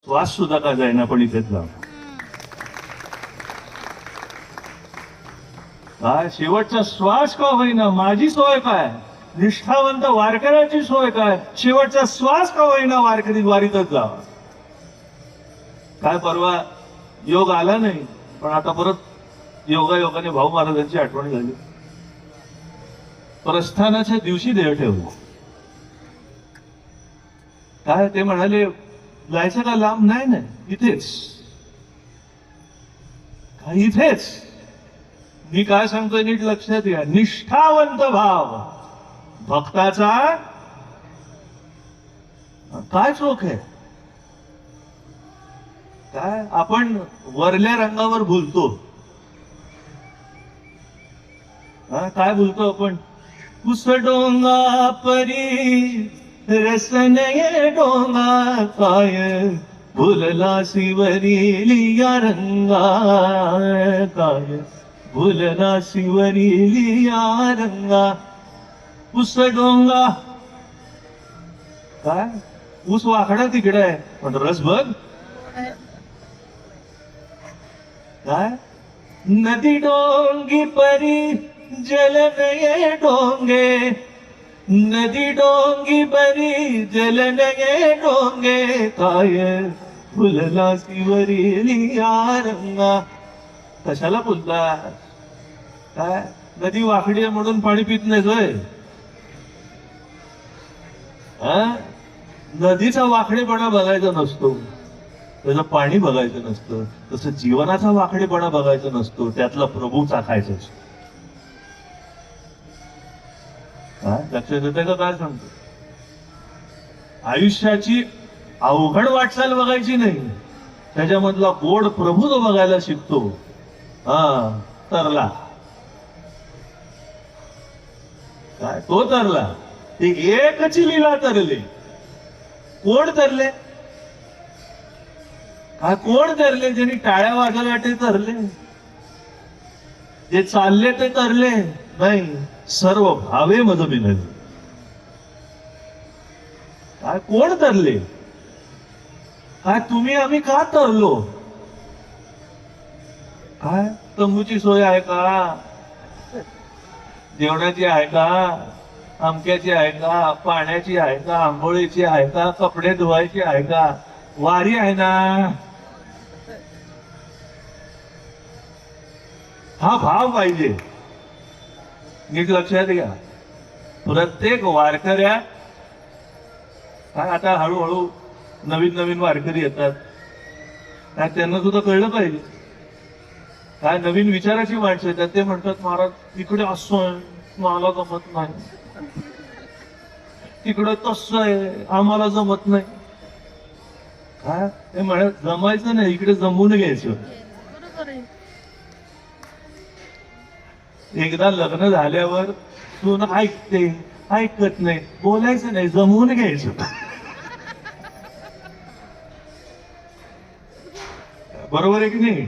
श्वास सुद्धा का जाईना पण इथेच लाव. काय शेवटचा श्वास का होईना माझी सोय काय, निष्ठावंत वारकऱ्याची सोय काय, शेवटचा श्वास का होईना वारकरी वारीतच जावा. काय परवा योग आला नाही, पण आता परत योगायोगाने भाऊ महाराजांची आठवण झाली. प्रस्थानाच्या दिवशी देह ठेवला. काय ते म्हणाले, जायचं का लांब, नाही नाही इथेच. काय इथेच. मी काय सांगतोय नीट लक्षात घ्या. निष्ठावंत भाव भक्ताचा काय चोख आहे. काय आपण वरल्या रंगावर भुलतो. काय भुलतो आपण. कुस डोंगा परी रसन ये डोंगा काय भुलला शिवरी या रंगा काय भुलला शिवरी या रंगा. कुस डोंगा काय ऊस वाकडा तिकडे आहे पण रस बघ. काय नदी डोंगी परी जल नये डोंगे, नदी डोंगी परी जल नये डोंगे काय फुलला शिवरी या रंगा. कशाला बोलता. काय नदी वाकडी आहे म्हणून पाणी पित नाही होय. नदीचा वाकडेपणा बघायचा नसतो, त्याचं पाणी बघायचं नसतं. तसं जीवनाचा वाकडेपणा बघायचा नसतो, त्यातला प्रभू चाखायचा असतो. लक्षात येते का काय सांगतो. आयुष्याची अवघड वाटचाल बघायची नाही, त्याच्यामधला गोड प्रभू जो बघायला शिकतो. तरला काय तो तरला. ते एकची लीला तरले. कोण तरले. काय कोण तरले. ज्यांनी टाळ्या वाजवल्या ते तरले, जे चालले ते तरले नाही. सर्व भावे मज मिळाले. काय कोण तरले. काय तुम्ही आम्ही का तरलो. काय तंबूची सोय आहे का, जेवणाची आहे का, अमक्याची आहे का, पाण्याची आहे का, आंघोळीची आहे का, कपडे धुवायची आहे का. वारी आहे ना. हा भाव पाहिजे. नीट लक्षात घ्या. प्रत्येक वारकऱ्या काय आता हळूहळू नवीन नवीन वारकरी येतात. काय त्यांना सुद्धा कळलं पाहिजे. काय नवीन विचाराची माणसं येतात. ते म्हणतात महाराज इकडे असं आहे मला जमत नाही, तिकडे तसं आहे आम्हाला जमत नाही. काय ते म्हणत जमायचं नाही, इकडे जमवून घ्यायचं. एकदा लग्न झाल्यावर तू ना ऐकते ऐकत नाही, बोलायचं नाही, जमवून घ्यायचं. बरोबर आहे की नाही.